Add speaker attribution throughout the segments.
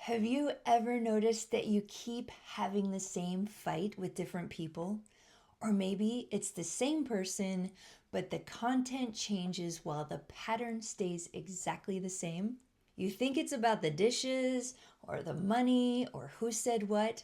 Speaker 1: Have you ever noticed that you keep having the same fight with different people? Or maybe it's the same person, but the content changes while the pattern stays exactly the same? You think it's about the dishes, or the money, or who said what,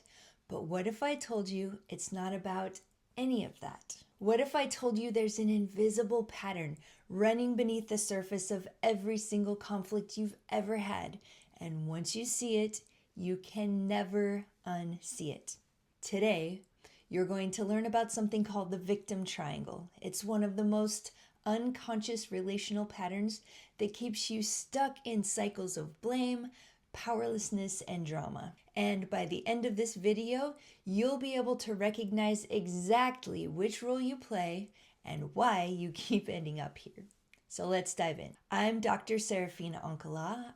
Speaker 1: but what if I told you it's not about any of that? What if I told you there's an invisible pattern running beneath the surface of every single conflict you've ever had, and once you see it, you can never unsee it? Today, you're going to learn about something called the victim triangle. It's one of the most unconscious relational patterns that keeps you stuck in cycles of blame, powerlessness, and drama. And by the end of this video, you'll be able to recognize exactly which role you play and why you keep ending up here. So let's dive in. I'm Dr. Serafina.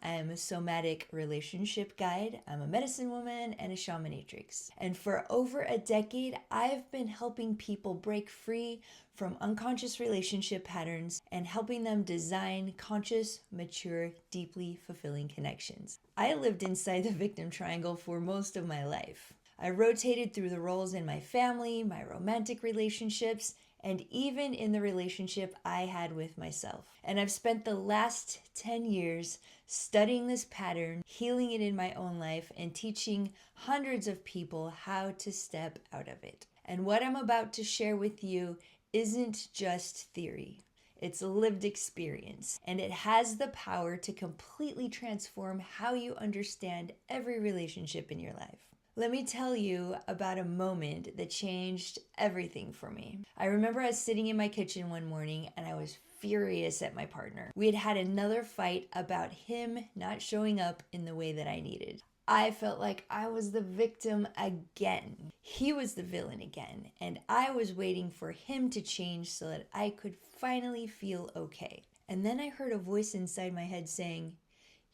Speaker 1: I am a somatic relationship guide. I'm a medicine woman and a shamanatrix. And for over a decade, I've been helping people break free from unconscious relationship patterns and helping them design conscious, mature, deeply fulfilling connections. I lived inside the victim triangle for most of my life. I rotated through the roles in my family, my romantic relationships, and even in the relationship I had with myself. And I've spent the last 10 years studying this pattern, healing it in my own life, and teaching hundreds of people how to step out of it. And what I'm about to share with you isn't just theory. It's a lived experience, and it has the power to completely transform how you understand every relationship in your life. Let me tell you about a moment that changed everything for me. I remember I was sitting in my kitchen one morning and I was furious at my partner. We had had another fight about him not showing up in the way that I needed. I felt like I was the victim again. He was the villain again, and I was waiting for him to change so that I could finally feel okay. And then I heard a voice inside my head saying,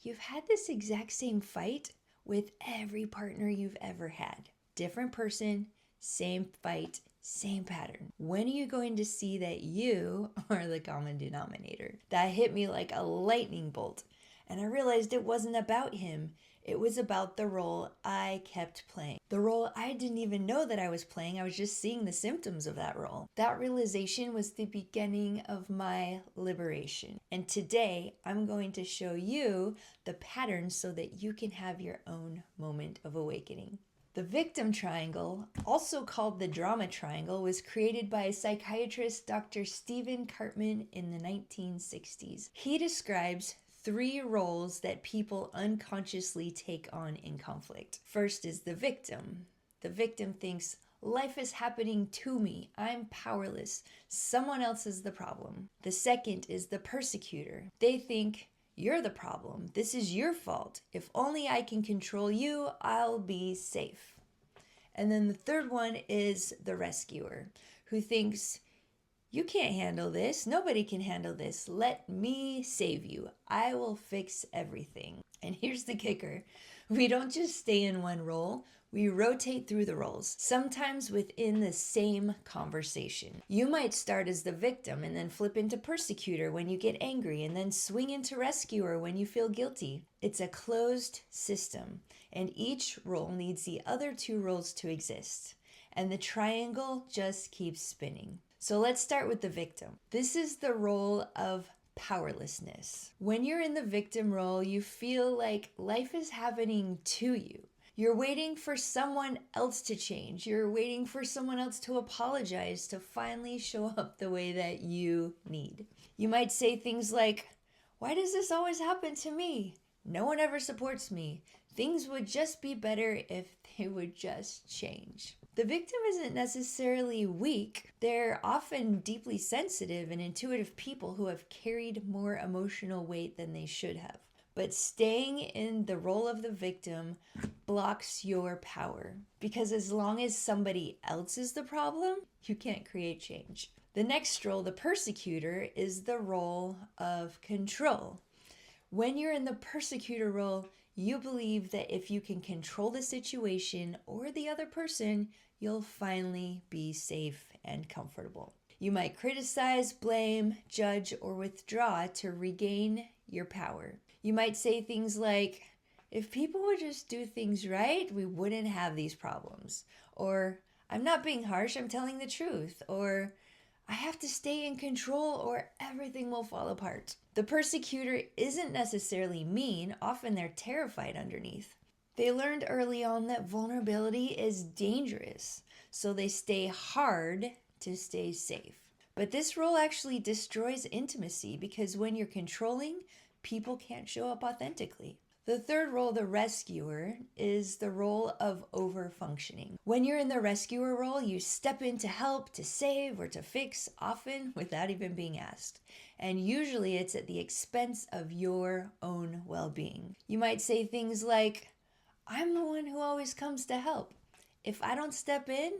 Speaker 1: "You've had this exact same fight with every partner you've ever had. Different person, same fight, same pattern. When are you going to see that you are the common denominator?" That hit me like a lightning bolt. And I realized it wasn't about him. It was about the role I kept playing. The role I didn't even know that I was playing. I was just seeing the symptoms of that role. That realization was the beginning of my liberation. And today, I'm going to show you the patterns so that you can have your own moment of awakening. The victim triangle, also called the drama triangle, was created by psychiatrist Dr. Stephen Cartman in the 1960s. He describes 3 roles that people unconsciously take on in conflict. First is the victim. The victim thinks, life is happening to me. I'm powerless. Someone else is the problem. The second is the persecutor. They think, you're the problem. This is your fault. If only I can control you, I'll be safe. And then the third one is the rescuer, who thinks, you can't handle this. Nobody can handle this. Let me save you. I will fix everything. And here's the kicker. We don't just stay in one role. We rotate through the roles, sometimes within the same conversation. You might start as the victim and then flip into persecutor when you get angry, and then swing into rescuer when you feel guilty. It's a closed system, and each role needs the other 2 roles to exist. And the triangle just keeps spinning. So let's start with the victim. This is the role of powerlessness. When you're in the victim role, you feel like life is happening to you. You're waiting for someone else to change. You're waiting for someone else to apologize, to finally show up the way that you need. You might say things like, why does this always happen to me? No one ever supports me. Things would just be better if they would just change. The victim isn't necessarily weak. They're often deeply sensitive and intuitive people who have carried more emotional weight than they should have. But staying in the role of the victim blocks your power, because as long as somebody else is the problem, you can't create change. The next role, the persecutor, is the role of control. When you're in the persecutor role, you believe that if you can control the situation or the other person, you'll finally be safe and comfortable. You might criticize, blame, judge, or withdraw to regain your power. You might say things like, If people would just do things right, we wouldn't have these problems. Or, I'm not being harsh, I'm telling the truth. Or, I have to stay in control or everything will fall apart. The persecutor isn't necessarily mean, often they're terrified underneath. They learned early on that vulnerability is dangerous, so they stay hard to stay safe. But this role actually destroys intimacy because when you're controlling, people can't show up authentically. The third role, the rescuer, is the role of over-functioning. When you're in the rescuer role, you step in to help, to save, or to fix, often without even being asked. And usually it's at the expense of your own well-being. You might say things like, I'm the one who always comes to help. If I don't step in,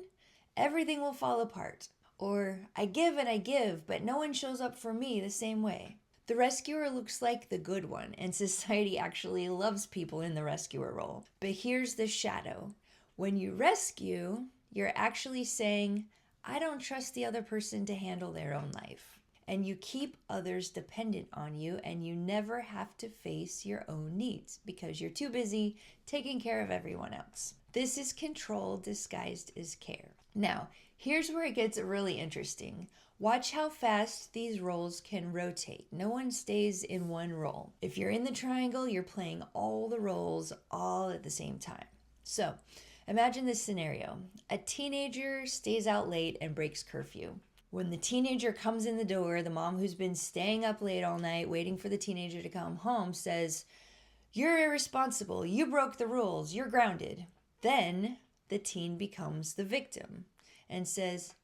Speaker 1: everything will fall apart. Or, I give and I give, but no one shows up for me the same way. The rescuer looks like the good one, and society actually loves people in the rescuer role. But here's the shadow. When you rescue, you're actually saying, I don't trust the other person to handle their own life. And you keep others dependent on you, and you never have to face your own needs because you're too busy taking care of everyone else. This is control disguised as care. Now, here's where it gets really interesting. Watch how fast these roles can rotate. No one stays in one role. If you're in the triangle, you're playing all the roles all at the same time. So, imagine this scenario. A teenager stays out late and breaks curfew. When the teenager comes in the door, the mom who's been staying up late all night waiting for the teenager to come home says, "You're irresponsible. You broke the rules. You're grounded." Then the teen becomes the victim and says,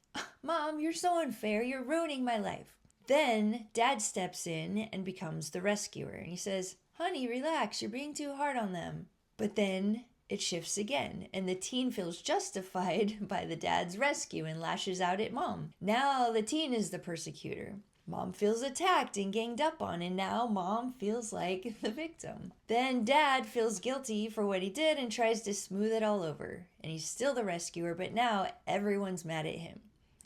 Speaker 1: "Mom, you're so unfair. You're ruining my life." Then dad steps in and becomes the rescuer. And he says, "Honey, relax. You're being too hard on them." But then it shifts again, and the teen feels justified by the dad's rescue and lashes out at mom. Now the teen is the persecutor. Mom feels attacked and ganged up on, and now mom feels like the victim. Then dad feels guilty for what he did and tries to smooth it all over. And he's still the rescuer, but now everyone's mad at him.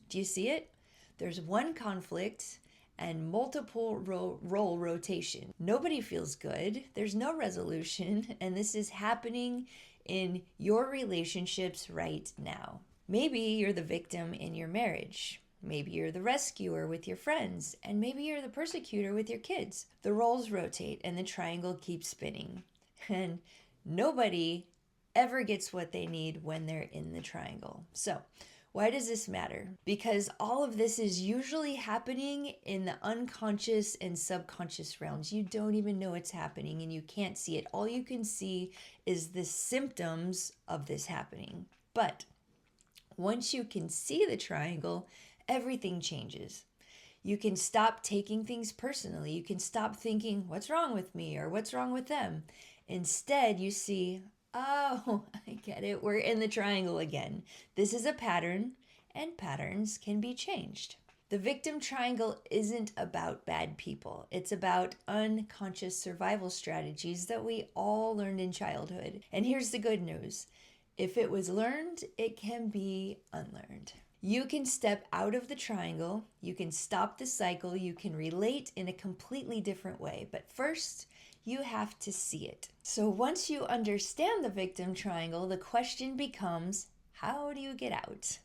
Speaker 1: Do you see it? There's one conflict and multiple role rotation. Nobody feels good. There's no resolution, and this is happening in your relationships right now. Maybe you're the victim in your marriage. Maybe you're the rescuer with your friends, and maybe you're the persecutor with your kids. The roles rotate and the triangle keeps spinning. And nobody ever gets what they need when they're in the triangle. So, why does this matter? Because all of this is usually happening in the unconscious and subconscious realms. You don't even know it's happening and you can't see it. All you can see is the symptoms of this happening. But once you can see the triangle, everything changes. You can stop taking things personally. You can stop thinking, what's wrong with me or what's wrong with them? Instead, you see, oh, I get it. We're in the triangle again. This is a pattern, and patterns can be changed. The victim triangle isn't about bad people. It's about unconscious survival strategies that we all learned in childhood. And here's the good news. If it was learned, it can be unlearned. You can step out of the triangle, you can stop the cycle, you can relate in a completely different way. But first, you have to see it. So once you understand the victim triangle, the question becomes, how do you get out?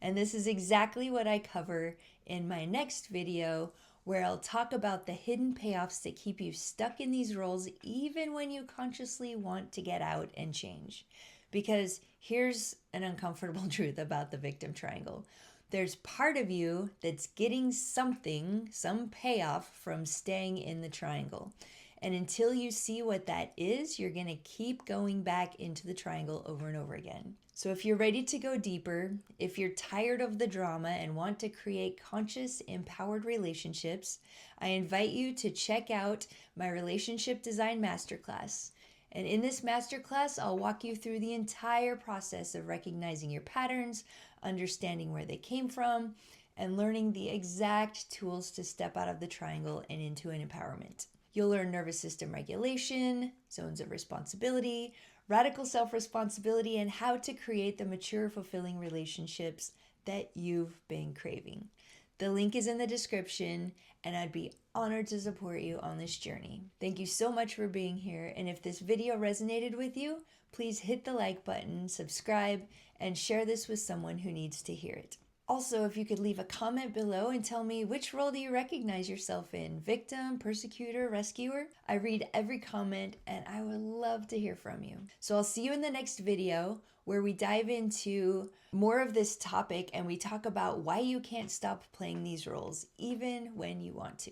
Speaker 1: And this is exactly what I cover in my next video, where I'll talk about the hidden payoffs that keep you stuck in these roles even when you consciously want to get out and change. Because here's an uncomfortable truth about the victim triangle. There's part of you that's getting something, some payoff from staying in the triangle. And until you see what that is, you're going to keep going back into the triangle over and over again. So if you're ready to go deeper, if you're tired of the drama and want to create conscious, empowered relationships, I invite you to check out my Relationship Design Masterclass. And in this masterclass, I'll walk you through the entire process of recognizing your patterns, understanding where they came from, and learning the exact tools to step out of the triangle and into an empowerment. You'll learn nervous system regulation, zones of responsibility, radical self-responsibility, and how to create the mature, fulfilling relationships that you've been craving. The link is in the description, and I'd be honored to support you on this journey. Thank you so much for being here, and if this video resonated with you, please hit the like button, subscribe, and share this with someone who needs to hear it. Also, if you could leave a comment below and tell me which role do you recognize yourself in, victim, persecutor, rescuer? I read every comment and I would love to hear from you. So I'll see you in the next video where we dive into more of this topic and we talk about why you can't stop playing these roles even when you want to.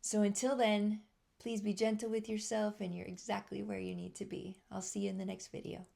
Speaker 1: So until then, please be gentle with yourself and you're exactly where you need to be. I'll see you in the next video.